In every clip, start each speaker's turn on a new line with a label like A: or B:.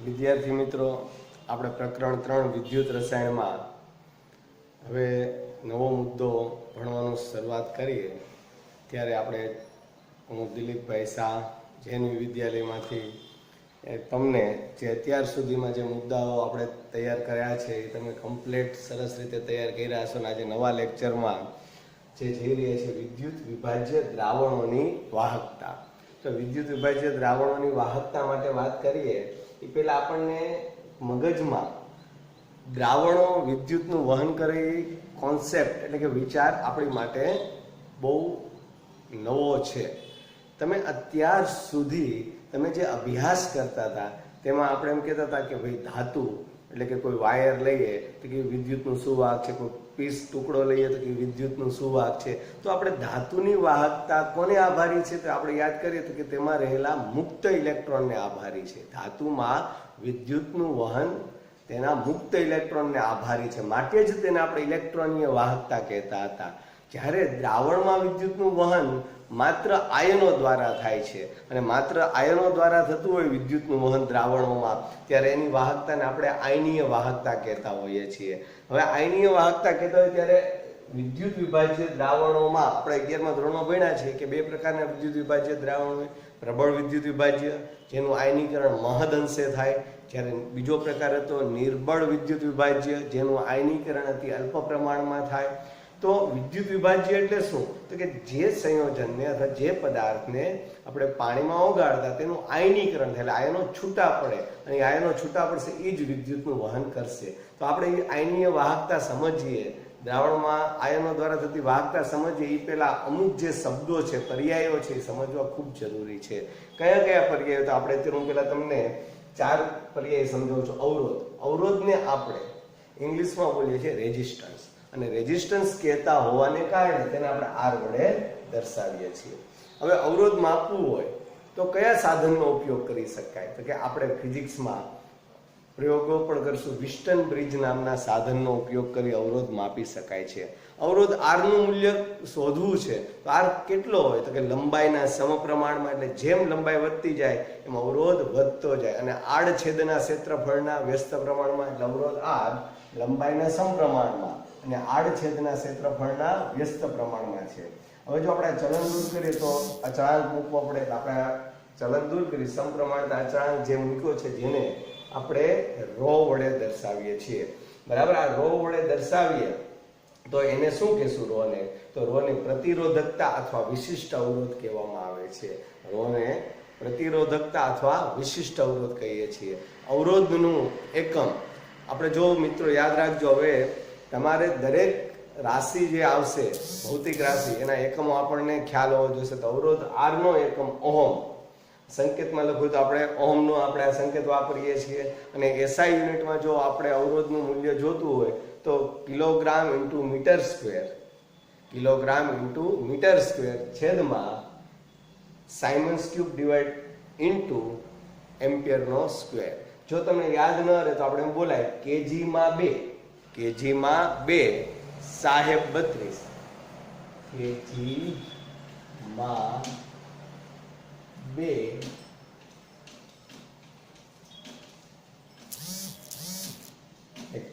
A: વિદ્યાર્થી મિત્રો, આપણે પ્રકરણ 3 વિદ્યુત રસાયણમાં હવે નવો મુદ્દો ભણવાનું શરૂઆત કરીએ ત્યારે આપણે હું દિલીપભાઈ શાહ જૈન વિદ્યાલયમાંથી તમને જે અત્યાર સુધીમાં જે મુદ્દાઓ આપણે તૈયાર કર્યા છે એ તમે કમ્પ્લીટ સરસ રીતે તૈયાર કર્યા હશો. અને આજે નવા લેક્ચરમાં જે જઈ રહ્યા છે વિદ્યુત વિભાજ્ય દ્રાવણોની વાહકતા. તો વિદ્યુત વિભાજ્ય દ્રાવણોની વાહકતા માટે વાત કરીએ એ પહેલાં આપણને મગજમાં દ્રાવણો વિદ્યુતનું વહન કરે કોન્સેપ્ટ એટલે કે વિચાર આપણી માટે બહુ નવો છે. તમે અત્યાર સુધી તમે જે અભ્યાસ કરતા હતા તેમાં આપણે એમ કહેતા હતા કે ભાઈ ધાતુ એટલે કે કોઈ વાયર લઈએ તો કે વિદ્યુતનું શું વાહક છે, કોઈ પીસ ટુકડો લઈએ તો કે વિદ્યુતનું શું વાહક છે. તો આપણે ધાતુની વાહકતા કોને આભારી છે તો આપણે યાદ કરીએ તો કે તેમાં રહેલા મુક્ત ઇલેક્ટ્રોનને આભારી છે. ધાતુમાં વિદ્યુતનું વહન તેના મુક્ત ઇલેક્ટ્રોનને આભારી છે, માટે જ તેને આપણે ઇલેક્ટ્રોનીય વાહકતા કહેતા હતા. જ્યારે દ્રાવણમાં વિદ્યુતનું વહન માત્ર આયનો દ્વારા થાય છે અને માત્ર આયનો દ્વારા થતું હોય વિદ્યુતનું વહન દ્રાવણોમાં, ત્યારે એની વાહકતાને આપણે આયનીય વાહકતા કહેતા હોઈએ છીએ. હવે આયનીય વાહકતા કહેતા હોય ત્યારે વિદ્યુત વિભાજ્ય દ્રાવણોમાં આપણે 11મા ધોરણમાં ભણ્યા છે કે બે પ્રકારના વિદ્યુત વિભાજ્ય દ્રાવણ હોય. પ્રબળ વિદ્યુત વિભાજ્ય જેનું આયનીકરણ મહદ અંશે થાય, જ્યારે બીજો પ્રકાર હતો નિર્બળ વિદ્યુત વિભાજ્ય જેનું આયનીકરણ અતિ અલ્પ પ્રમાણમાં થાય. તો વિદ્યુત વિભાજ્ય એટલે શું તો કે જે સંયોજનને અથવા જે પદાર્થને આપણે પાણીમાં ઓગાળતા તેનું આયનીકરણ થાય એટલે આયનો છૂટા પડે અને આયનો છૂટા પડશે એ જ વિદ્યુતનું વહન કરશે. તો આપણે એ આયનીય વાહકતા સમજીએ, દ્રાવણમાં આયનો દ્વારા થતી વાહકતા સમજીએ એ પહેલા અમુક જે શબ્દો છે, પર્યાયો છે એ સમજવા ખૂબ જરૂરી છે. કયા કયા પર્યાયો? તો આપણે અત્યારે હું પહેલા તમને 4 પર્યાય સમજાવું છું. અવરોધને આપણે ઇંગ્લિશમાં બોલીએ છીએ રેઝિસ્ટન્સ, અને રેઝિસ્ટન્સ કહેતા હોવાને કારણે તેને આપણે આર વડે દર્શાવીએ છીએ. હવે અવરોધ માપવું હોય તો કયા સાધનનો ઉપયોગ કરી શકાય તો કે આપણે ફિઝિક્સમાં પ્રયોગો પણ કરશું. વિસ્ટન બ્રિજ નામના સાધનનો ઉપયોગ કરી અવરોધ માપી શકાય છે. અવરોધ આર નું મૂલ્ય શોધવું છે તો આર કેટલો હોય તો કે લંબાઈના સમપ્રમાણમાં, એટલે જેમ લંબાઈ વધતી જાય એમ અવરોધ વધતો જાય, અને આડછેદના ક્ષેત્રફળના વ્યસ્ત પ્રમાણમાં, એટલે અવરોધ આર લંબાઈના સમપ્રમાણમાં અને આડછેદના ક્ષેત્રફળના વ્યસ્ત પ્રમાણમાં છે. હવે જો આપણે ચલન દૂર કરીએ તો અચળાંક મૂકવો પડે, એટલે આપણે ચલન દૂર કરી સમપ્રમાણતા અચળાંક જે મૂક્યો છે જેને આપણે રો વડે દર્શાવીએ છીએ. બરાબર, આ રો વડે દર્શાવીએ તો એને શું કહેશું? રોને તો રોને પ્રતિરોધકતા અથવા વિશિષ્ટ અવરોધ કહેવામાં આવે છે. રોને પ્રતિરોધકતા અથવા વિશિષ્ટ અવરોધ કહીએ છીએ. અવરોધનું એકમ આપણે જો મિત્રો યાદ રાખજો, હવે તમારે દરેક રાશિ જે આવશે ભૌતિક રાશિ એના એકમો આપણને ખ્યાલ હોવો જોઈએ. તો અવરોધ આર નો એકમ ઓહમ, સંકેતમાં લખું તો આપણે ઓહમનો આપણે આ સંકેત વાપરીએ છીએ. અને એસઆઈ યુનિટમાં જો આપણે અવરોધનું મૂલ્ય જોતું હોય તો kilogram into metre square, kilogram into metre square છેદમાં સાયમન્સ ક્યુબ ડિવાઇડ ઇન્ટુ એમ્પિયરનો સ્ક્વેર. જો તમને યાદ ન રહે તો આપણે એમ બોલાય કેજીમાં 2, કેજીમાં 2 સાહેબ 32, કેજીમાં 2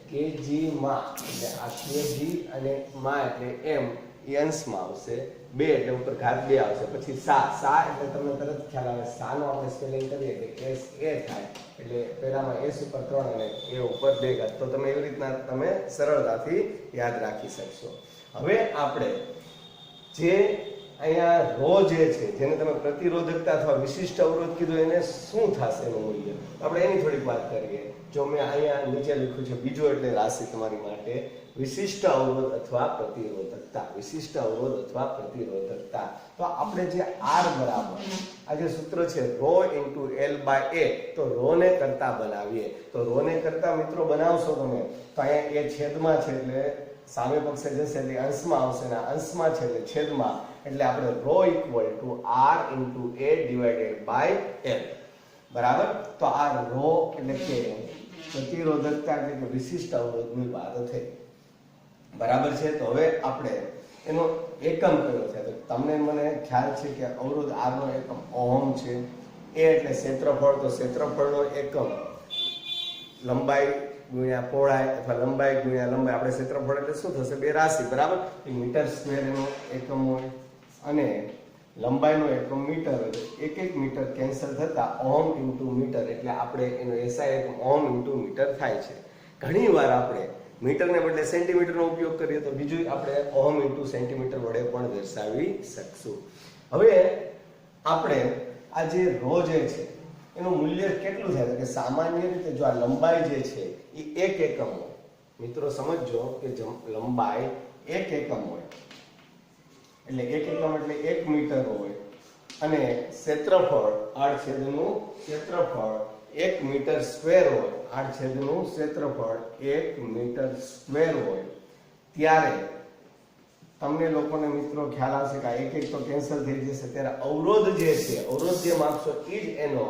A: કેજીમાં, એટલે આ કેજી અને માં એટલે એમ એ અંશમાં આવશે, 2 એટલે ઉપર ઘાત 2 આવશે, પછી સા એટલે તમને તરત ખ્યાલ આવે, સાનો આપણે સ્પેલિંગ કરીએ એટલે એસ એ થાય, એટલે પહેલામાં એસ ઉપર 3 અને એ ઉપર 2 ઘાત. તો તમે એવી રીતના તમે સરળતાથી યાદ રાખી શકશો. હવે આપણે જે અહીંયા રો જે છે જેને તમે પ્રતિરોધકતા અથવા વિશિષ્ટ અવરોધ કીધું એને શું થશે એનું મૂલ્ય, આપણે એની થોડીક વાત કરીએ. જો મેં અહીંયા નીચે લખ્યું છે બીજો એટલે રાશિ તમારી માટે વિશિષ્ટ અવરોધ અથવા પ્રતિરોધકતા, વિશિષ્ટ અવરોધ અથવા પ્રતિરોધકતા. તો આપણે જે આર બરાબર આ જે સૂત્ર છે રો ઇન્ટુ એલ બાય એ, તો રો ને કરતા બનાવીએ. તો રો ને કરતા મિત્રો બનાવશો તમે તો અહીંયા એ છેદમાં છે એટલે સામે પક્ષે જશે એટલે અંશમાં આવશે, ને અંશમાં છે એટલે છેદમાં, એટલે આપણે rho equal to R into A divided by L. બરાબર, તો આ રો એટલે કે પ્રતિરોધકતા એટલે કે વિશિષ્ટ અવરોધની વાત થઈ. બરાબર છે. તો હવે આપણે એનો એકમ કયો છે તો તમને મને ખ્યાલ છે કે અવરોધ આર નો એકમ ઓહમ છે. એ એટલે ક્ષેત્રફળ, તો ક્ષેત્રફળનો એકમ લંબાઈ ગુણ્યા પહોળાઈ અથવા લંબાઈ ગુણ્યા લંબાઈ, આપણે ક્ષેત્રફળ એટલે શું થશે? બે રાશિ, બરાબર? મીટર સ્ક્વેર એનો એકમ હોય અને લંબાઈનો એકમ મીટર હોય. એક એક મીટર કેન્સલ થતા ઓહમ ઇન્ટુ મીટર એટલે આપણે એનો એસઆઈ એકમ ઓહમ ઇન્ટુ મીટર થાય છે. ઘણી વાર આપણે મીટરને બદલે સેન્ટીમીટરનો ઉપયોગ કરીએ તો બીજું આપણે ઓહમ ઇન્ટુ સેન્ટીમીટર વડે પણ દર્શાવી શકશું. હવે આપણે આ જે રો જે છે એનું મૂલ્ય કેટલું થાય કે સામાન્ય રીતે જો આ લંબાઈ જે છે એ 1 એકમ હોય. મિત્રો સમજો કે લંબાઈ 1 એકમ હોય એટલે 1 એકમ એટલે 1 મીટર હોય અને ક્ષેત્રફળ આડછેદનું ક્ષેત્રફળ 1 મીટર સ્ક્વેર હોય. આડછેદનું ક્ષેત્રફળ 1 મીટર સ્ક્વેર હોય ત્યારે તમને લોકોને મિત્રો ખ્યાલ આવશે કે એક એક તો કેન્સલ થઈ જશે. ત્યારે અવરોધ જે છે, અવરોધ જે માપશો એ જ એનો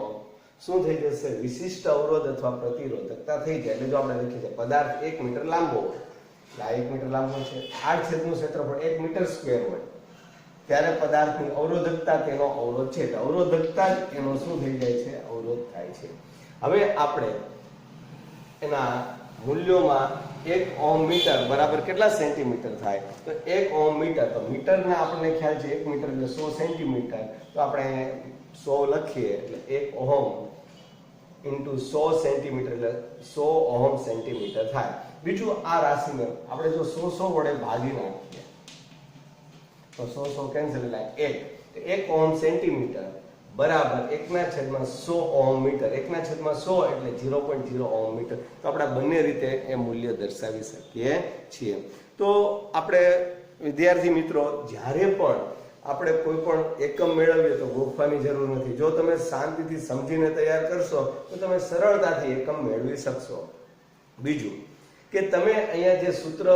A: શું થઈ જશે? વિશિષ્ટ અવરોધ અથવા પ્રતિરોધકતા થઈ જાય. એટલે જો આપણે લખીએ છીએ પદાર્થ 1 મીટર લાંબો હોય, એટલે આ 1 મીટર લાંબો છે, આડછેદનું ક્ષેત્રફળ 1 મીટર સ્ક્વેર હોય ત્યારે પદાર્થની અવરોધકતા તેનો અવરોધ છે. એટલે અવરોધકતા જ એનો શું થઈ જાય છે? અવરોધ થાય છે. હવે આપણે એના મૂલ્યોમાં 1 ઓહમ મીટર બરાબર કેટલા સેન્ટીમીટર થાય? તો 1 ઓહમ મીટર, તો મીટરના આપણને ખ્યાલ છે 1 મીટર એટલે 100 સેન્ટીમીટર. તો આપણે 100 લખીએ એટલે 1 ઓહમ ઇન્ટુ 100 સેન્ટીમીટર એટલે 100 ઓહમ સેન્ટીમીટર થાય. બીજું આ રાશિને આપણે જો 100 વડે ભાગી નાખીએ તો 100 કેન્સલ એટલે 1 ઓહમ સેન્ટીમીટર બરાબર 1/100 ઓહમ મીટર. 1/100 એટલે 0.0 ઓહમ મીટર. તો આપણે બંને રીતે એ મૂલ્ય દર્શાવી શકીએ છીએ. તો આપણે વિદ્યાર્થી મિત્રો જ્યારે પણ આપણે કોઈ પણ એકમ મેળવીએ તો ગોખવાની જરૂર નથી. જો તમે શાંતિથી સમજીને તૈયાર કરશો તો તમે સરળતાથી એકમ મેળવી શકશો. બીજું કે તમે અહીંયા જે સૂત્ર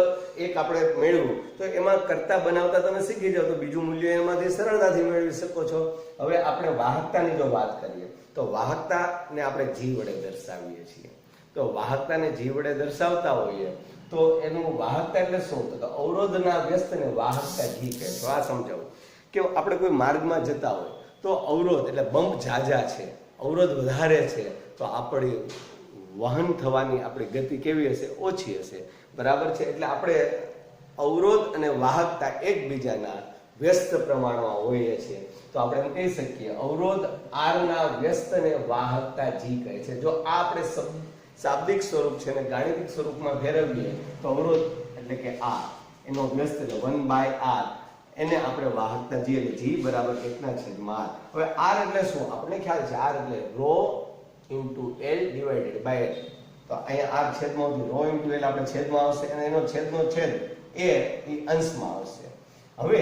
A: એક આપણે મેળવ્યું તો એમાં કરતા બનાવતા તમે શીખી જાઓ તો બીજું મૂલ્ય એમાંથી સરળતાથી મેળવી શકો છો. હવે આપણે વાહકતાની જો વાત કરીએ તો વાહકતાને આપણે જી વડે દર્શાવીએ છીએ. તો વાહકતાને જી વડે દર્શાવતા હોઈએ તો એનું વાહકતા એટલે શું? તો અવરોધના વ્યસ્તને વાહકતા જી કહે છે. આ સમજાવું કે આપણે કોઈ માર્ગમાં જતા હોય તો અવરોધ એટલે બમ્પ ઝાઝા છે, અવરોધ વધારે છે તો આપણી વહન થવાની આપણી ગતિ કેવી હશે? ઓછી હશે, બરાબર છે? એટલે આપણે અવરોધ અને વાહકતા એકબીજાના વ્યસ્ત પ્રમાણમાં હોઈએ છીએ તો આપણે એમ કહી શકીએ અવરોધ આર ના વ્યસ્તને વાહકતા જી કહે છે. જો આ આપણે શાબ્દિક સ્વરૂપ છે અને ગાણિતિક સ્વરૂપમાં ફેરવીએ તો અવરોધ એટલે કે આ એનો વ્યસ્ત એટલે 1/r એને આપણે વાહકતા જી એટલે જી બરાબર 1/r. હવે r એટલે શું? આપણને ખ્યાલ છે r એટલે rho into l divided by l. તો અહીંયા r છેદમાં રો ઇન્ટુ l આપણે છેદમાં આવશે અને એનો છેદનો છેદ a એ અંશમાં આવશે. હવે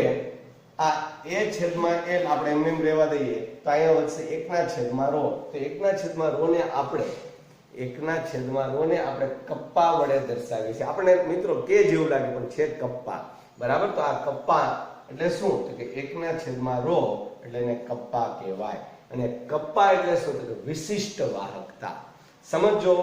A: આ a છેદમાં l આપણે એમ રહેવા દઈએ તો અહીંયા વધશે 1/રો. તો 1/રો ને આપણે 1/રો ને આપણે કપ્પા વડે દર્શાવીએ છીએ. આપણે મિત્રો કે જેવું લાગે પણ છે કપ્પા, બરાબર? તો આ કપ્પા એટલે શું? તો કે 1/રો એટલે એને કપ્પા કહેવાય. અને કપ્પા એટલે શું? તો કે વિશિષ્ટ વાહકતા. સમજો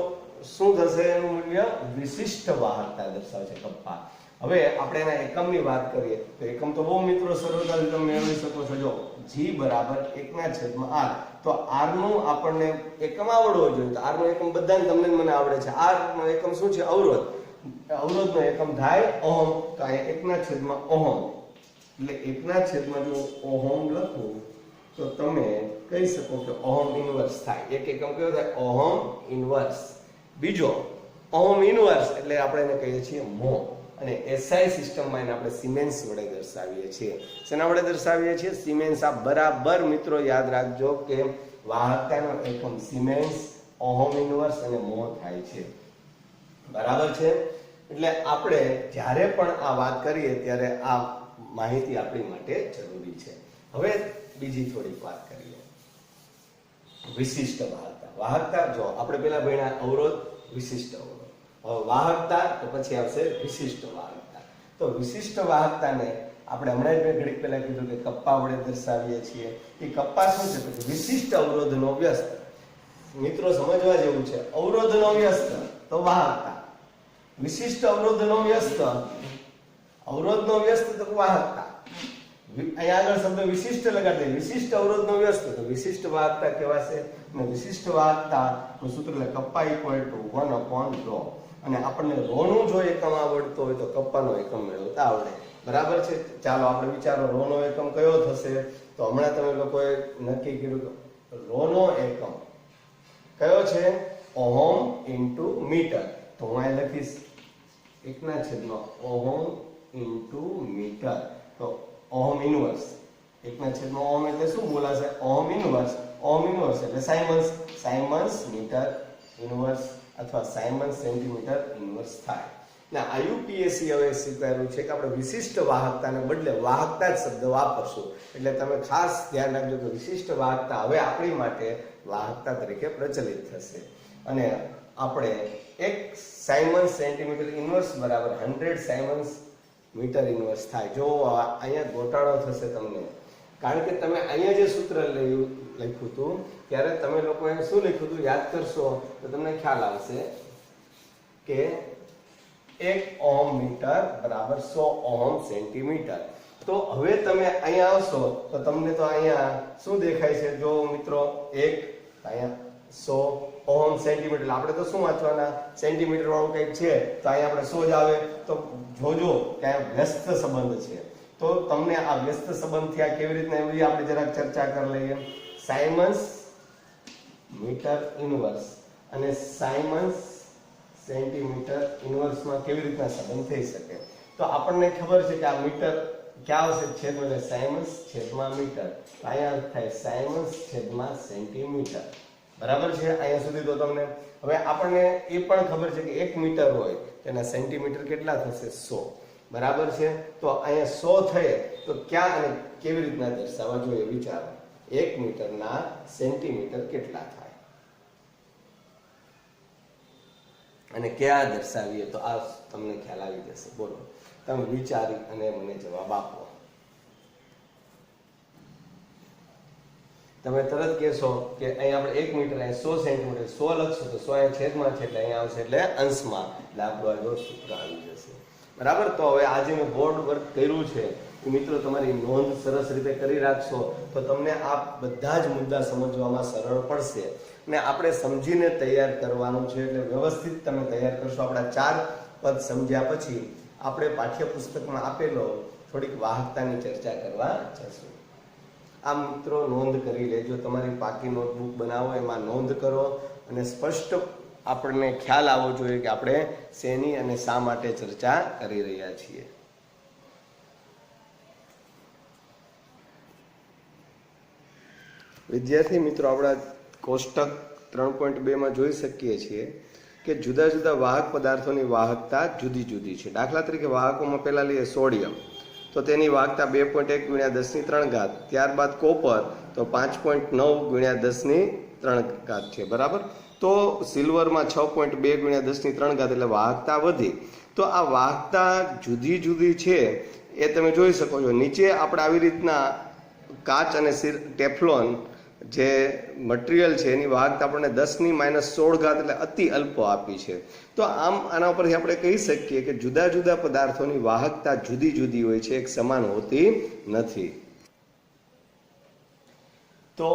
A: શું થશે એનું મૂલ્ય? વિશિષ્ટ વાહકતા દર્શાવે છે કપ્પા. હવે આપણે એના એકમની વાત કરીએ તો એકમ તો બહુ મિત્રો સરળતાથી તમે મેળવી શકો છો. જો જી બરાબર 1/r. તો r નું આપણને એકમ આવડવો જોઈએ. તો r નો એકમ બધાને તમને મને આવડે છે. r નો એકમ શું છે? અવરોધ. અવરોધનો એકમ થાય ઓહમ. તો અહીંયા 1/ઓહમ એટલે 1/માં જો ઓહમ લખું તો તમે કહી શકો કે ઓહમ ઇન્વર્સ થાય. એક એકમ કયો થાય? Ohm inverse. બીજો ઓહમ ઇન્વર્સ એટલે આપણે એને કહીએ છીએ મો. અને એસઆઈ સિસ્ટમમાં એને આપણે સિમેન્સ વડે દર્શાવીએ છીએ. શેના વડે દર્શાવીએ છીએ? સિમેન્સ. આ બરાબર મિત્રો યાદ રાખજો કે વાહકતાનો એકમ સિમેન્સ, ઓહમ ઇન્વર્સ અને મો થાય છે, બરાબર છે? એટલે આપણે જ્યારે પણ આ વાત કરીએ ત્યારે આ માહિતી આપણી માટે જરૂરી છે. હવે બીજી થોડીક વાત કરીએ. વિશિષ્ટ વાહકતા. વાહકતા જો આપણે પેલા ભણ્યા અવરોધ, વિશિષ્ટ અવરોધ. હવે વાહકતા તો પછી આવશે વિશિષ્ટ વાહકતા. તો વિશિષ્ટ વાહકતાને આપણે હમણાં જ મેં ઘડીક પહેલા કીધું કે કપ્પા વડે દર્શાવીએ છીએ. એ કપ્પા શું છે? તો વિશિષ્ટ અવરોધનો વ્યસ્ત. મિત્રો સમજવા જેવું છે. અવરોધનો વ્યસ્ત તો વાહકતા, વિશિષ્ટ અવરોધનો વ્યસ્ત, અવરોધનો વ્યસ્ત તો વાહકતા. અહીંયા આગળ શબ્દ વિશિષ્ટ લગાડી દે, વિશિષ્ટ અવરોધનો વ્યસ્ત, તો વિશિષ્ટ વાહકતા કહેવાશે. અને વિશિષ્ટ વાહકતાનું સૂત્ર એટલે કપ્પા ઇક્વલ ટુ 1/ρ. અને આપણને ρ નું જો એકમ આવડતો હોય તો કપ્પાનો એકમ મેળવતા આવડે. બરાબર છે. ચાલો આપણે વિચારો ρ નો એકમ કયો થશે. તો હમણાં તમે લોકોએ નક્કી કર્યું કે ρ નો એકમ કયો છે? Ohm into metre. તો હું અહીં લખીશ 1/ઓહમ ઇન્ટુ મીટર. તો ઓહમ ઇન્વર્સ 1/ઓહમ એટલે શું બોલાશે? Ohm inverse. ઓહમ ઇન્વર્સ એટલે સાયમન્સ મીટર ઇન્વર્સ અથવા સાયમન્સ સેન્ટીમીટર ઇન્વર્સ થાય. ના આયુપીએસસી હવે સ્વીકાર્યું છે કે આપણે વિશિષ્ટ વાહકતાને બદલે વાહકતા જ શબ્દ વાપરશું. એટલે તમે ખાસ ધ્યાન રાખજો કે વિશિષ્ટ વાહકતા હવે આપણી માટે વાહકતા તરીકે પ્રચલિત થશે. અને આપણે 1 સાયમન્સ સેન્ટીમીટર ઇન્વર્સ બરાબર 100 સાયમન્સ મીટર ઇન્વર્સ થાય. જો અહીંયા ગોટાળો થશે તમને, કારણ કે તમે અહીંયા જે સૂત્ર લખ્યું હતું ત્યારે તમે લોકોએ શું લખ્યું હતું યાદ કરશો તો તમને ખ્યાલ આવશે કે 1 ઓહમ મીટર બરાબર 100 ઓહમ સેન્ટીમીટર. તો હવે તમે અહીંયા આવશો તો તમને તો અહીંયા શું દેખાય છે? જો મિત્રો 1 અહીંયા 100 ઓહમ સેન્ટીમીટર, આપણે તો શું વાંચવાના? સેન્ટીમીટર વાળું કંઈક છે તો અહીંયા આપણે 100 જ આવે. તો જોજો કે આ વ્યસ્ત સંબંધ છે. તો તમને આ વ્યસ્ત સંબંધથી આ કેવી રીતના એવી આપણે જરાક ચર્ચા કરી લઈએ. સાયમન્સ મીટર ઇન્વર્સ અને સાયમન્સ સેન્ટીમીટર ઇન્વર્સમાં કેવી રીતના સંબંધ થઈ શકે? તો આપણને ખબર છે કે આ મીટર ક્યાં આવશે? છેદમાં, એટલે સાયમન્સ છેદમાં મીટર. અહીંયા થાય સાયમન્સ છેદમાં સેન્ટીમીટર. બરાબર છે અહીંયા સુધી? તો તમને હવે આપણને એ પણ ખબર છે કે 1 મીટર હોય તેના સેન્ટીમીટર કેટલા થશે? 100. બરાબર છે. તો અહીંયા 100 થાય તો ક્યાં અને કેવી રીતના દર્શાવવા જોઈએ વિચારો. 1 મીટરના સેન્ટીમીટર કેટલા થાય અને ક્યાં દર્શાવીએ તો આ તમને ખ્યાલ આવી જશે. બોલો, તમે વિચારી અને મને જવાબ આપો. તમે તરત કહેશો કે અહીં આપણે 1 મીટર અહીં 100 સેન્ટીમીટર 100 લખશું તો 100 અહીંયા છેદમાં છે એટલે અહીંયા આવશે એટલે અંશમાં, એટલે આપણું આગળ સૂત્ર આવી જશે. બરાબર. તો હવે આજે મેં બોર્ડ વર્ક કર્યું છે એ મિત્રો તમારી નોંધ સરસ રીતે કરી રાખશો તો તમને આ બધા જ મુદ્દા સમજવામાં સરળ પડશે. અને આપણે સમજીને તૈયાર કરવાનું છે એટલે વ્યવસ્થિત તમે તૈયાર કરશો. આપણા 4 પદ સમજ્યા પછી આપણે પાઠ્યપુસ્તકમાં આપેલો થોડીક વાહકતાની ચર્ચા કરવા જશું. આ મિત્રો નોંધ કરી લેજો. તમારી પાકી નોટબુક બનાવો, એમાં નોંધ કરો અને સ્પષ્ટ આપણને ખ્યાલ આવવો જોઈએ કે આપણે શેની અને શા માટે ચર્ચા કરી રહ્યા છીએ. વિદ્યાર્થી મિત્રો, આપણા કોષ્ટક 3.2 માં જોઈ શકીએ છીએ કે જુદા જુદા વાહક પદાર્થોની વાહકતા જુદી જુદી છે. દાખલા તરીકે વાહકોમાં પહેલા લઈએ સોડિયમ, તો તેની વાહકતા 2.1 × 10⁻³ ત્યારબાદ કોપર તો 5.9 × 10⁻³ છે. બરાબર. તો સિલ્વરમાં 6.2 × 10⁻³ એટલે વાહકતા વધી. તો આ વાહકતા જુદી જુદી છે એ તમે જોઈ શકો છો. નીચે આપણે આવી રીતના કાચ અને ટેફલોન જે મટીરિયલ છે એની વાહકતા આપણને 10⁻16 એટલે અતિ અલ્પ આપી છે. તો આમ આના ઉપરથી આપણે કહી શકીએ કે જુદા જુદા પદાર્થોની વાહકતા જુદી જુદી હોય છે, એક સમાન હોતી નથી. તો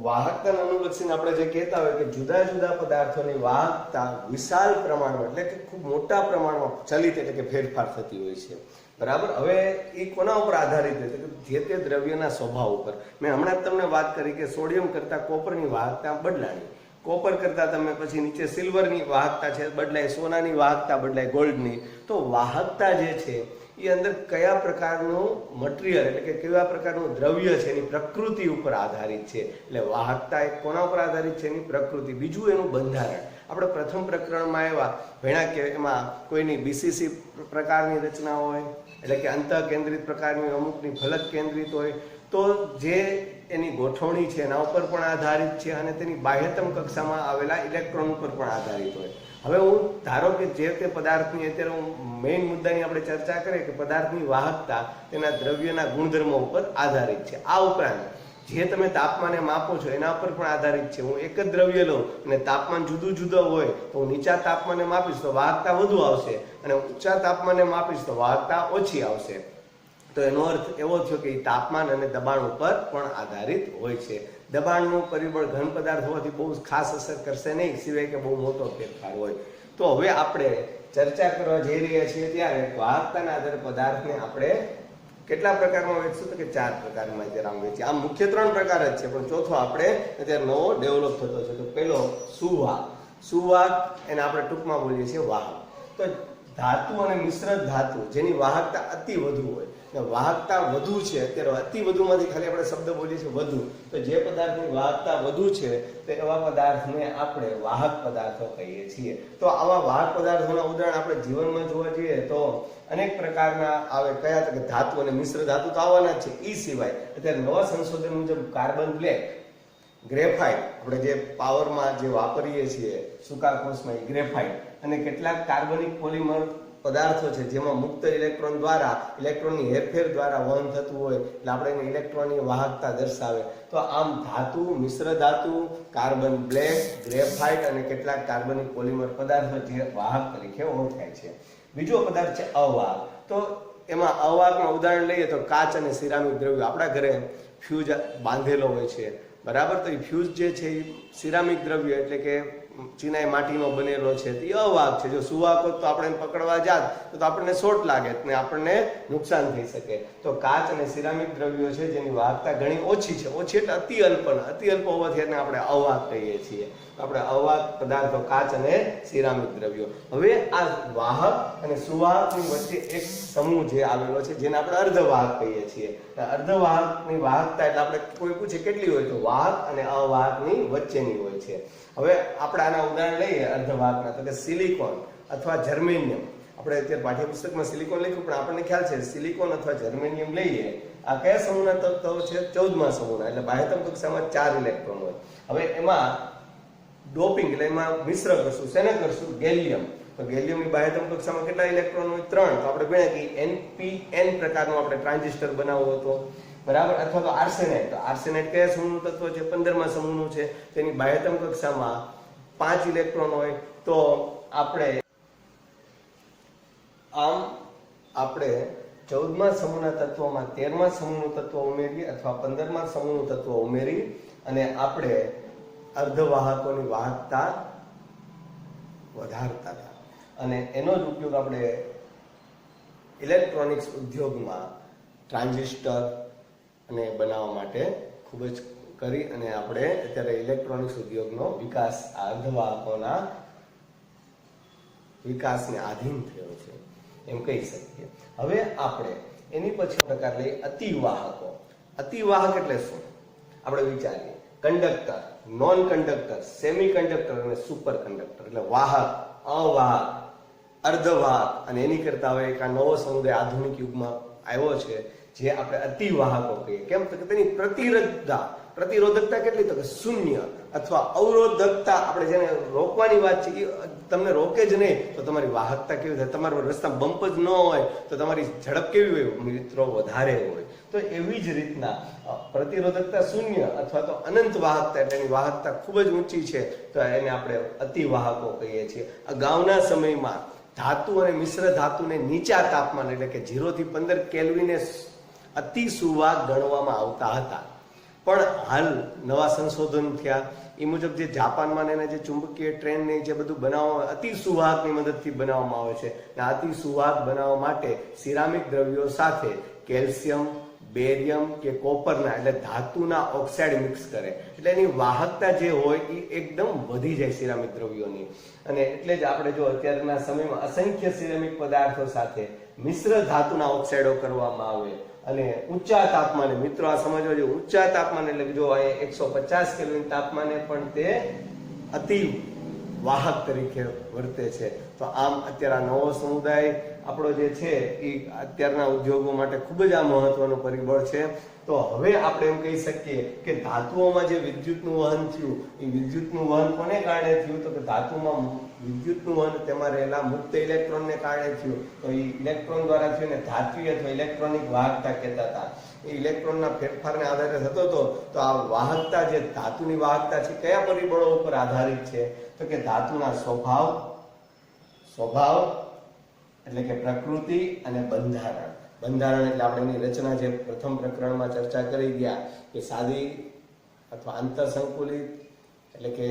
A: વાહકતાને અનુલક્ષીને આપણે જે કહેતા હોય કે જુદા જુદા પદાર્થોની વાહકતા વિશાળ પ્રમાણમાં એટલે કે ખૂબ મોટા પ્રમાણમાં ચલિત એટલે કે ફેરફાર થતી હોય છે. બરાબર. હવે એ કોના ઉપર આધારિત છે? જે તે દ્રવ્યના સ્વભાવ ઉપર. મેં હમણાં જ તમને વાત કરી કે સોડિયમ કરતા કોપરની વાહકતા બદલાણી, કોપર કરતા તમે પછી નીચે સિલ્વરની વાહકતા છે બદલાય, સોનાની વાહકતા બદલાય, ગોલ્ડની. તો વાહકતા જે છે એ અંદર કયા પ્રકારનું મટીરિયલ એટલે કે કેવા પ્રકારનું દ્રવ્ય છે એની પ્રકૃતિ ઉપર આધારિત છે. એટલે વાહકતા એક કોના ઉપર આધારિત છે? એની પ્રકૃતિ. બીજું એનું બંધારણ. આપણે પ્રથમ પ્રકરણમાં એવા ભણ્યા કે એમાં કોઈની બીસીસી પ્રકારની રચના હોય એટલે કે અંતઃ કેન્દ્રિત પ્રકારની, અમુકની ફલક કેન્દ્રિત હોય. તો જે એની ગોઠવણી છે એના ઉપર પણ આધારિત છે અને તેની બાહ્યતમ કક્ષામાં આવેલા ઇલેક્ટ્રોન ઉપર પણ આધારિત હોય. હવે હું ધારો કે જે તે પદાર્થની અત્યારે હું મેઇન મુદ્દાની આપણે ચર્ચા કરીએ કે પદાર્થની વાહકતા તેના દ્રવ્યના ગુણધર્મો ઉપર આધારિત છે. આ ઉપરાંત જે તમે તાપમાને માપો છો એના પર પણ આધારિત છે. હું એક જ દ્રવ્ય લઉં અને તાપમાન જુદું જુદું હોય તો હું નીચા તાપમાને માપીશ તો વાહકતા વધુ આવશે અને ઊંચા તાપમાને માપીશ તો વાહકતા ઓછી આવશે. તો તો એનો અર્થ એવો થયો કે એ તાપમાન અને દબાણ ઉપર પણ આધારિત હોય છે. દબાણનું પરિબળ ઘન પદાર્થ હોવાથી બહુ ખાસ અસર કરશે નહીં, સિવાય કે બહુ મોટો ફેરફાર હોય. તો હવે આપણે ચર્ચા કરવા જઈ રહ્યા છીએ ત્યારે વાહકતાના આધારે પદાર્થને આપણે કેટલા પ્રકારમાં વેચશું? તો કે 4 પ્રકારમાં અત્યારે આમ વેચીએ. આમ મુખ્ય 3 પ્રકાર જ છે, પણ ચોથો આપણે અત્યારે નવો ડેવલપ થતો છે. તો પહેલો સુવાહક. સુવાહક એને આપણે ટૂંકમાં બોલીએ છીએ વાહક. તો ધાતુ અને મિશ્ર ધાતુ જેની વાહકતા અતિ વધુ હોય, વાહકતા વધુ છે, અત્યારે અતિ વધુમાંથી ખાલી આપણે શબ્દ બોલીએ છીએ વધુ, તો જે પદાર્થની વાહકતા વધુ છે તો એવા પદાર્થને આપણે વાહક પદાર્થો કહીએ છીએ. તો આવા વાહક પદાર્થોના ઉદાહરણ આપણે જીવનમાં જોવા જઈએ તો અનેક પ્રકારના આવે. કયા? તો કે ધાતુ અને મિશ્ર ધાતુ તો આવવાના જ છે. એ સિવાય અત્યારે નવા સંશોધન મુજબ કાર્બન બ્લેક, ગ્રેફાઇટ, આપણે જે પાવરમાં જે વાપરીએ છીએ સૂકા કોષમાં, એ ગ્રેફાઇટ અને કેટલાક કાર્બનિક પોલિમર પદાર્થો છે જેમાં મુક્ત ઇલેક્ટ્રોન દ્વારા, ઇલેક્ટ્રોનની હેરફેર દ્વારા વહન થતું હોય, એટલે આપણે એને ઇલેક્ટ્રોનની વાહકતા દર્શાવે. તો આમ ધાતુ, મિશ્ર ધાતુ, કાર્બન બ્લેક, ગ્રેફાઇટ અને કેટલાક કાર્બનિક પોલિમર પદાર્થો જે વાહક તરીકે ઓળખાય છે. બીજો પદાર્થ છે અવાહક. તો એમાં અવાહકનું ઉદાહરણ લઈએ તો કાચ અને સિરામિક દ્રવ્યો. આપણા ઘરે ફ્યુઝ બાંધેલો હોય છે, બરાબર? તો એ ફ્યુઝ જે છે એ સિરામિક દ્રવ્ય એટલે કે ચીનાઈ માટીનો બનેલો છે, તે અવાહક છે. જો સુવાહક હોત તો આપણે પકડવા જાત તો આપણને શોટ લાગે ને આપણને નુકસાન થઈ શકે. તો કાચ અને સિરામિક દ્રવ્યો છે જેની વાહકતા ઘણી ઓછી છે, ઓછી એટલે અતિ અલ્પ, અતિ અલ્પ હોવાથી એને આપણે અવાહક કહીએ છીએ. આપણે અવાહક પદાર્થો કાચ અને સિરામિક દ્રવ્યો. હવે આ વાહક અને સુવાહકની વચ્ચે એક સમૂહ જે આવેલો છે જેને આપણે અર્ધવાહક કહીએ છીએ. અર્ધવાહકની વાહકતા એટલે આપણે કોઈ પૂછે કેટલી હોય, તો વાહક અને અવાહકની વચ્ચેની હોય છે. હવે આપણે આના ઉદાહરણ લઈએ અર્ધવાહકના, તો કે સિલિકોન અથવા જર્મેનિયમ. આપણે અત્યારે પાઠ્યપુસ્તકમાં સિલિકોન લખ્યું, પણ આપણને ખ્યાલ છે સિલિકોન અથવા જર્મેનિયમ લઈએ, આ કયા સમૂહના તત્વો છે? 14મા સમૂહના. એટલે બાહ્યતમ કક્ષામાં 4 ઇલેક્ટ્રોન હોય. હવે એમાં ડોપિંગ એટલે એમાં મિશ્ર કરશું, શેને કરશું? ગેલિયમ. તો ગેલિયમની બાહ્યતમ કક્ષામાં કેટલા ઇલેક્ટ્રોન હોય? 3. તો આપણે ભણ્યા કે NPN પ્રકારનું આપણે ટ્રાન્ઝિસ્ટર બનાવવો હતો, બરાબર? અથવા તો આર્સેનાઇડ. તો આર્સેનાઇડ કયા સમૂહનું તત્વ છે? 15મા સમૂહનું છે. તેની બાહ્યતમ કક્ષામાં 5 ઇલેક્ટ્રોન હોય. તો આપણે 14મા સમૂહના તત્વોમાં 13મા સમૂહનું તત્વ ઉમેરીએ અથવા 15મા સમૂહનું તત્વ ઉમેરી અને આપણે અર્ધવાહકોની વાહકતા વધારતા હતા. અને એનો જ ઉપયોગ આપણે ઇલેક્ટ્રોનિક્સ ઉદ્યોગમાં ટ્રાન્ઝિસ્ટર અને બનાવવા માટે ખૂબ જ કરી અને આપણે અત્યારે ઇલેક્ટ્રોનિક્સ ઉદ્યોગનો વિકાસ અર્ધવાહકોના વિકાસને આધીન થયો છે એમ કહી શકીએ. હવે આપણે એની પછી પ્રકાર લઈએ અતિવાહકો. અતિવાહક એટલે શું? આપણે વિચારીએ. Conductor, non conductor, semi conductor અને સુપર કંડક્ટર. એટલે વાહક, અવાહક, અર્ધવાહક અને એની કરતા હવે એક આ નવો સમુદાય આધુનિક યુગમાં આવ્યો છે જે આપણે અતિવાહકો કહીએ. કેમ? તો કે તેની પ્રતિરોધકતા કેટલી? તો કે 0 અથવા અવરોધકતા, આપણે જેને રોકવાની વાત છે એ તમને રોકે જ નહીં તો તમારી વાહકતા કેવી થાય? તમારો રસ્તા બમ્પ જ ન હોય તો તમારી ઝડપ કેવી હોય મિત્રો? વધારે હોય. તો એવી જ રીતના પ્રતિરોધકતા 0 અથવા તો અનંત વાહકતા એટલે એની વાહકતા ખૂબ જ ઊંચી છે, તો એને આપણે અતિવાહકો કહીએ છીએ. અગાઉના સમયમાં ધાતુ અને મિશ્ર ધાતુને નીચા તાપમાન એટલે કે 0 થી 15 કેલ્વિને અતિ સુવાહક ગણવામાં આવતા હતા. પણ હાલ નવા સંશોધન થયા એ મુજબ જે જાપાનમાં એના જે ચુંબકીય ટ્રેન ને જે બધું બનાવવામાં અતિ સુવાહકની મદદથી બનાવવામાં આવે છે. અને અતિ સુવાહક બનાવવા માટે સિરામિક દ્રવ્યો સાથે કેલ્શિયમ, બેરિયમ કે કોપરના એટલે ધાતુના ઓક્સાઇડ મિક્સ કરે એટલે એની વાહકતા જે હોય એ એકદમ વધી જાય સિરામિક દ્રવ્યોની. અને એટલે જ આપણે જો અત્યારના સમયમાં અસંખ્ય સિરામિક પદાર્થો સાથે મિશ્ર ધાતુના ઓક્સાઇડો કરવામાં આવે અને ઊંચા તાપમાને, મિત્રો આ સમજવા જોઈએ, ઊંચા તાપમાને એટલે જો અહીંયા 150 કેલ્વિન તાપમાને પણ તે અતિ વાહક તરીકે વર્તે છે. તો આમ અત્યારે આ નવો સમુદાય આપણો જે છે એ અત્યારના ઉદ્યોગો માટે ખૂબ જ આ મહત્વનું પરિબળ છે. તો હવે આપણે એમ કહી શકીએ કે ધાતુઓમાં જે વિદ્યુતનું વહન થયું એ વિદ્યુતનું વહન કોને કારણે થયું? તો કે ધાતુમાં વિદ્યુતનું વહન તેમાં રહેલા મુક્ત ઇલેક્ટ્રોનને કારણે થયું. તો એ ઇલેક્ટ્રોન દ્વારા થયું ને ધાત્વિય અથવા ઇલેક્ટ્રોનિક વાહકતા કહેતા હતા. એ ઇલેક્ટ્રોનના ફેરફારને આધારે થતો હતો. તો આ વાહકતા જે ધાતુની વાહકતા છે કયા પરિબળો ઉપર આધારિત છે? તો કે ધાતુના સ્વભાવ એટલે કે પ્રકૃતિ અને બંધારણ. બંધારણ એટલે આપણે એની રચના જે પ્રથમ પ્રકરણમાં ચર્ચા કરી ગયા કે સાદી અથવા આંતર સંકુલિત એટલે કે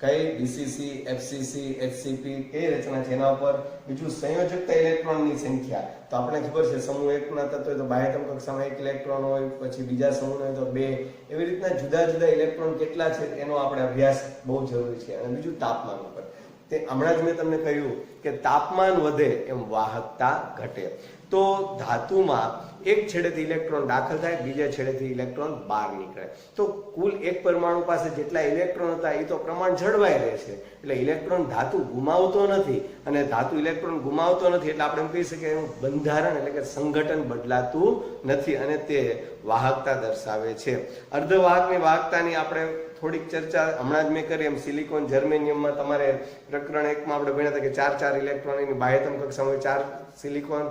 A: કઈ ડીસીસી, એફસીસી, એચસીપી કઈ રચના છે એના ઉપર. બીજું સંયોજકતા ઇલેક્ટ્રોનની સંખ્યા. તો આપણે ખબર છે સમૂહ 1 ના તત્વ હોય તો બાહ્યતમ કક્ષામાં 1 ઇલેક્ટ્રોન હોય, પછી બીજા સમૂહ હોય તો 2. એવી રીતના જુદા જુદા ઇલેક્ટ્રોન કેટલા છે એનો આપણે અભ્યાસ બહુ જરૂરી છે. અને બીજું તાપમાન ઉપર. તે હમણાં જ મેં તમને કહ્યું કે તાપમાન વધે એમ વાહકતા ઘટે. તો ધાતુમાં એક છેડેથી ઇલેક્ટ્રોન દાખલ થાય, બીજા છેડેથી ઇલેક્ટ્રોન બહાર નીકળે. તો કુલ એક પરમાણુ પાસે જેટલા ઇલેક્ટ્રોન હતા એ તો પ્રમાણ જળવાઈ રહે છે. એટલે ઇલેક્ટ્રોન ધાતુ ગુમાવતો નથી, અને ધાતુ ઇલેક્ટ્રોન ગુમાવતો નથી એટલે આપણે એમ કહી શકીએ એનું બંધારણ એટલે કે સંગઠન બદલાતું નથી, અને તે વાહકતા દર્શાવે છે. અર્ધવાહકની વાહકતાની આપણે થોડીક ચર્ચા હમણાં જ મેં કરી એમ સિલિકોન જર્મેનિયમમાં તમારે પ્રકરણ 1 માં આપણે ભણ્યા હતા કે 4 ઇલેક્ટ્રોન એની બાહ્યતમ કક્ષામાં 4 સિલિકોન,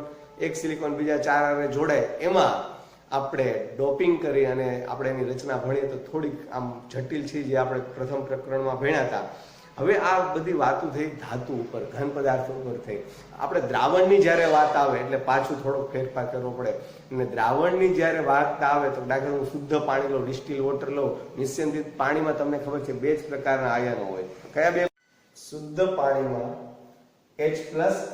A: એક સિલિકોન બીજા 4 આને જોડાય. એમાં આપણે ડોપિંગ કરી અને આપણે એની રચના ભણીએ તો થોડીક આમ જટિલ છે જે આપણે પ્રથમ પ્રકરણમાં ભણ્યા હતા. હવે આ બધી વાતો થઈ ધાતુ ઉપર, ઘન પદાર્થો ઉપર થઈ. આપણે દ્રાવણની જ્યારે વાત આવે એટલે પાછું થોડોક ફેરફાર કરવો પડે. અને દ્રાવણની જ્યારે વાહકતા આવે તો દાખલા હું શુદ્ધ પાણી લઉં, ડિસ્ટિલ વોટર લઉં, નિસ્યંદિત પાણીમાં તમને ખબર છે 2 જ પ્રકારના આયનો હોય. કયા 2? શુદ્ધ પાણીમાં H+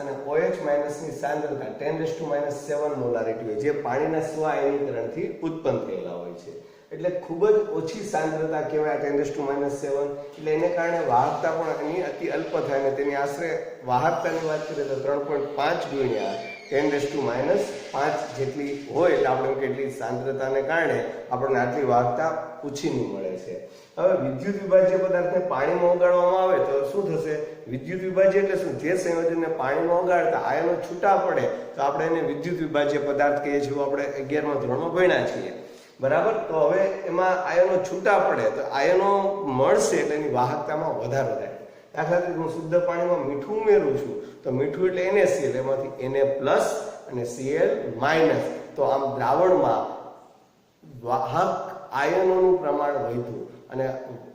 A: અને OH- ની સાંદ્રતા 10⁻⁷ મોલારિટી હોય, જે પાણીના સ્વ આયનીકરણથી ઉત્પન્ન થયેલા હોય છે. એટલે ખૂબ જ ઓછી સાંદ્રતા કહેવાય 10⁻⁷. એટલે એને કારણે વાહકતા પણ એની અતિ અલ્પ થાય, અને તેની આશરે વાહકતાની વાત કરીએ તો 3.5 ગુણ્યા 10⁻⁵ જેટલી હોય. એટલે આપણે કેટલી સાંદ્રતાને કારણે આપણને આટલી વાહકતા ઓછીની મળે છે. હવે વિદ્યુત વિભાજ્ય પદાર્થને પાણીમાં ઓગાળવામાં આવે તો શું થશે? વિદ્યુત વિભાજ્ય એટલે શું? જે સંયોજનને પાણીમાં ઓગાળતા આયનો છૂટા પડે તો આપણે એને વિદ્યુત વિભાજ્ય પદાર્થ કહીએ છીએ. આપણે 11મા ધોરણમાં ભણ્યા છીએ, બરાબર. તો હવે એમાં આયનો છૂટા પડે તો આયનો મળશે એટલે એની વાહકતામાં વધારો થાય. દાખલા તરીકે હું શુદ્ધ પાણીમાં મીઠું ઉમેરું છું તો મીઠું એટલે NaCl, એમાંથી Na+ અને Cl-. તો આમ દ્રાવણમાં વાહક આયનોનું પ્રમાણ વધ્યું, અને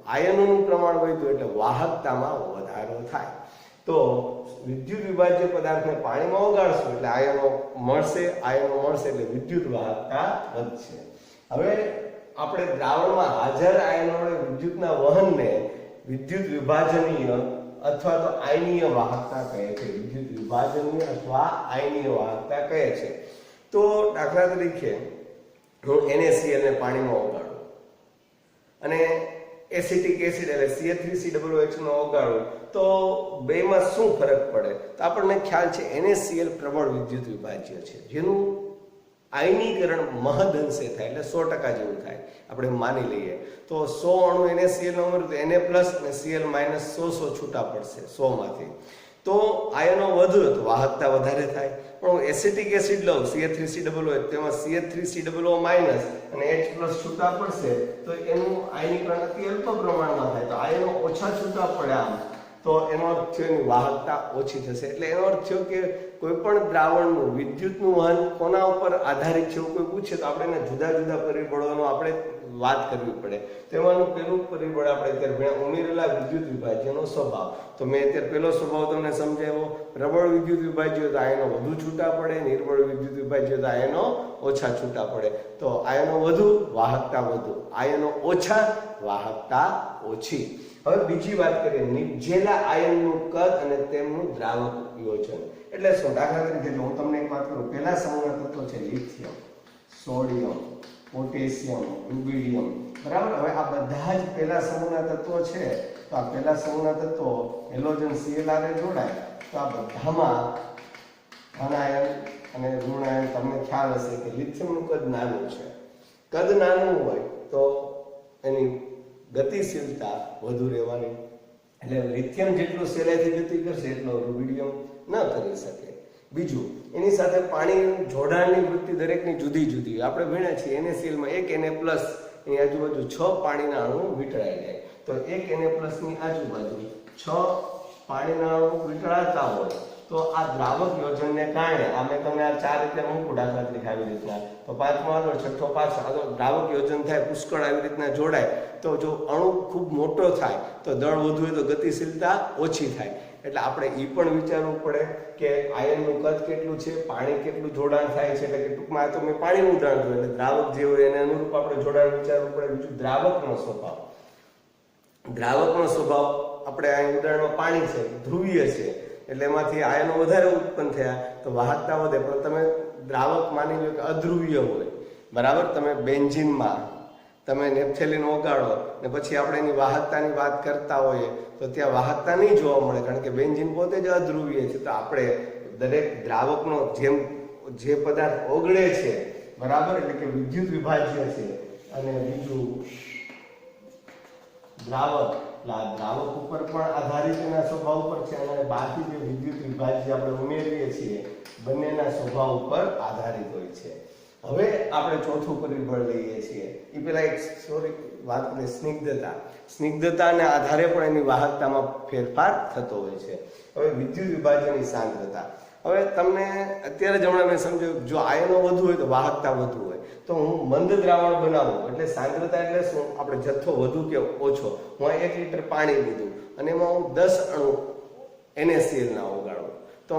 A: આયનોનું પ્રમાણ વધ્યું એટલે વાહકતામાં વધારો થાય. તો વિદ્યુત વિભાજ્ય પદાર્થને પાણીમાં ઓગાળશું એટલે આયનો મળશે એટલે વિદ્યુત વાહકતા વધશે. હવે આપણે દ્રાવણમાં હાજર આયનો વડે વિદ્યુતના વહનને વિદ્યુત વિભાજનીય અથવા તો આયનીય વાહકતા કહે છે. વિદ્યુત વિભાજનીય અથવા આયનીય વાહકતા કહે છે. તો દાખલા તરીકે હું NaCl ને પાણીમાં ઓગાળું અને એસિટિક એસિડ એટલે CH3COOH નો ઓગાળું તો બેમાં શું ફરક પડે? તો આપણને ખ્યાલ છે NaCl પ્રબળ વિદ્યુત વિભાજ્ય છે, જેનું આયનીકરણ મહદ અંશે થાય એટલે 100% જેવું થાય. આપણે માની લઈએ તો 100 અણુ NaCl નો ઉમેરું તો Na+ અને Cl- 100 છૂટા પડશે 100 માંથી. તો આયનો વધુ તો વાહકતા વધારે થાય. પણ હું એસિટિક એસિડ લઉં CH3COOH, તેમાં CH3COO- અને H+ છૂટા પડશે તો એનું આયનીકરણ અતિ અલ્પ પ્રમાણમાં થાય. તો આયનો ઓછા છૂટા પડ્યા તો એનો અર્થ થયો એની વાહકતા ઓછી થશે. એટલે એનો અર્થ થયો કે કોઈ પણ દ્રાવણનું વિદ્યુતનું વહન કોના ઉપર આધારિત છે કોઈ પૂછે તો આપણે એના જુદા જુદા પરિબળોનો આપણે વાત કરવી પડે. તેમાંનું પેલું પરિબળ આપણે અત્યારે ભણ્યા ઉમેરેલા વિદ્યુત વિભાજ્યનો સ્વભાવ. તો મેં અત્યારે પેલો સ્વભાવ તમને સમજાવ્યો. પ્રબળ વિદ્યુત વિભાજ્ય તો આયનો વધુ છૂટા પડે, નિર્બળ વિદ્યુત વિભાજ્ય તો આયનો ઓછા છૂટા પડે. તો આયનો વધુ વાહકતા વધુ, આયનો ઓછા વાહકતા ઓછી. હવે બીજી વાત કરીએ નિપજેલા આયનનું કદ અને તેમનું દ્રાવક યોજન. એટલે શું? દાખલા તરીકે હું તમને એક વાત કરું. પહેલા સમૂહના તત્વો છે લિથિયમ, સોડિયમ, પોટેશિયમ, રુબિડિયમ, બરાબર. હવે આ બધા જ પહેલા સમૂહના તત્વો છે. તો આ પહેલા સમૂહના તત્વો હેલોજન Cl જોડાય તો આ બધામાં ધન આયન અને ઋણ આયન. તમને ખ્યાલ હશે કે લિથિયમનું કદ નાનું છે. કદ નાનું હોય તો એની ગતિશીલતા વધુ રહેવાની, એટલે લિથિયમ જેટલું સહેલાઈથી ગતિ કરશે એટલો રુબિડિયમ ન કરી શકે. બીજું, એની સાથે પાણી જોડાણની વૃત્તિ દરેકની જુદી જુદી. આપણે ભણ્યા છીએ NaCl માં એક Na+ એની આજુબાજુ 6 પાણીના અણુ વીંટળાઈ જાય. તો એક Na+ ની આજુબાજુ 6 પાણીના અણુ વીંટળાતા હોય તો તો આ દ્રાવક યોજનને કારણે આ મેં તમને આ 4 રીતે મૂકું દાખલા તરીકે આવી રીતના, તો 5મો આગળ, 6થો પાછળ. આ તો દ્રાવક યોજન થાય, પુષ્કળ આવી રીતના જોડાય તો જો અણુ ખૂબ મોટો થાય તો દળ વધુ હોય તો ગતિશીલતા ઓછી થાય. એટલે આપણે એ પણ વિચારવું પડે કે આયનનું કદ કેટલું છે, પાણી કેટલું જોડાણ થાય છે. એટલે કે ટૂંકમાં તો મેં પાણીનું ઉદાહરણ જોયું, એટલે દ્રાવક જે હોય એને અનુરૂપ આપણે જોડાણ વિચારવું પડે. બીજું દ્રાવકનો સ્વભાવ. દ્રાવકનો સ્વભાવ આપણે આ ઉદાહરણમાં પાણી છે, ધ્રુવીય છે, એટલે એમાંથી આયનો વધારે ઉત્પન્ન થયા તો વાહકતા વધે. પણ તમે દ્રાવક માની લો કે અધ્રુવીય હોય, બરાબર, તમે બેન્ઝીનમાં તમે નેપ્થેલિન ઓગાળો ને પછી આપણે એની વાહકતાની વાત કરતા હોઈએ તો ત્યાં વાહકતા નહીં જોવા મળે, કારણ કે બેન્ઝીન પોતે જ અધ્રુવીય છે. તો આપણે દરેક દ્રાવકનો જેમ જે પદાર્થ ઓગળે છે, બરાબર, એટલે કે વિદ્યુત વિભાજ્ય છે, અને બીજું દ્રાવક, દ્રાવક ઉપર પણ આધારિત એના સ્વભાવ ઉપર છે, અને બાકી જે વિદ્યુત વિભાજ્ય આપણે ઉમેરીએ છીએ બંનેના સ્વભાવ ઉપર આધારિત હોય છે. હવે આપણે ચોથું પરિબળ લઈએ છીએ. એ પેલા એક વાત કરીએ સ્નિગ્ધતાના આધારે પણ એની વાહકતામાં ફેરફાર થતો હોય છે. હવે વિદ્યુત વિભાજનની સાંદ્રતા. હવે તમને અત્યારે જ હમણાં મેં સમજાવ્યું, જો આયનો વધુ હોય તો વાહકતા વધુ હોય. તો હું મંદ દ્રાવણ બનાવું એટલે સાંદ્રતા એટલે શું, આપણે જથ્થો વધુ કે ઓછો. હું 1 લીટર પાણી લીધું અને એમાં હું 10 અણુ NaCl ના ઓગાળું તો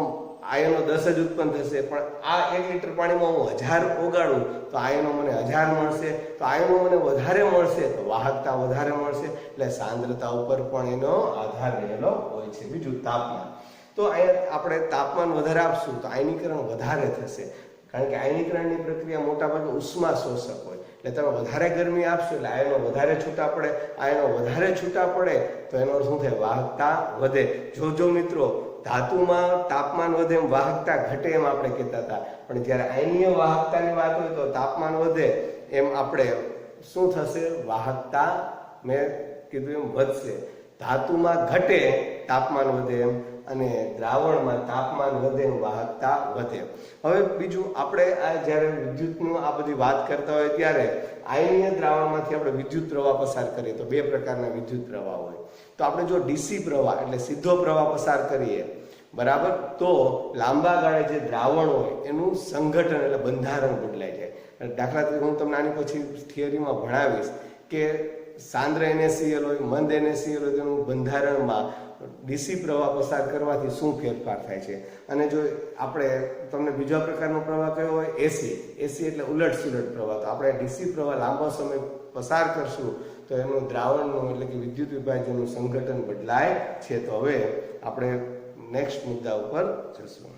A: આયનો 10 જ ઉત્પન્ન થશે. પણ આ 1 લીટર પાણીમાં હું 1000 ઓગાળું તો આયનો મને 1000 મળશે. તો આયનો મને વધારે મળશે તો વાહકતા વધારે મળશે. એટલે સાંદ્રતા ઉપર પણ એનો આધાર રહેલો હોય છે. બીજું તાપમાન. તો અહીંયા આપણે તાપમાન વધારે આપશું તો આયનીકરણ વધારે થશે, કારણ કે આયનીકરણની પ્રક્રિયા મોટાભાગે ઉષ્મા શોષક હોય. એટલે તમે વધારે ગરમી આપશો એટલે આયનો વધારે છૂટા પડે. આયનો વધારે છૂટા પડે તો એનો શું થાય, વાહકતા વધે. જો મિત્રો, ધાતુમાં તાપમાન વધે એમ વાહકતા ઘટે એમ આપણે કહેતા હતા, પણ જ્યારે આયનીય વાહકતાની વાત હોય તો તાપમાન વધે એમ આપણે શું થશે, વાહકતા મેં કીધું એમ વધશે. ધાતુમાં ઘટે તાપમાન વધે એમ, અને દ્રાવણમાં તાપમાન વધે એમ વાહકતા વધે. હવે બીજું, આપણે આ જ્યારે વિદ્યુતનું આ બધી વાત કરતા હોય ત્યારે આયનીય દ્રાવણમાંથી આપણે વિદ્યુત પ્રવાહ પસાર કરીએ તો 2 પ્રકારના વિદ્યુત પ્રવાહ હોય. તો આપણે જો ડીસી પ્રવાહ એટલે સીધો પ્રવાહ પસાર કરીએ, બરાબર, તો લાંબા ગાળે જે દ્રાવણ હોય એનું સંગઠન એટલે બંધારણ બદલાઈ જાય. દાખલા તરીકે હું તમને આની પછી થિયરીમાં ભણાવીશ કે સાંદ્ર NaCl હોય, મંદ NaCl હોય, તેનું બંધારણમાં ડીસી પ્રવાહ પસાર કરવાથી શું ફેરફાર થાય છે. અને જો આપણે તમને બીજા પ્રકારનો પ્રવાહ કયો હોય, એસી એટલે ઉલટ સુલટ પ્રવાહ. તો આપણે ડીસી પ્રવાહ લાંબો સમય પસાર કરશું તો એનું દ્રાવણનું એટલે કે વિદ્યુત વિભાજનનું સંગઠન બદલાય છે. તો હવે આપણે નેક્સ્ટ મુદ્દા ઉપર જશું.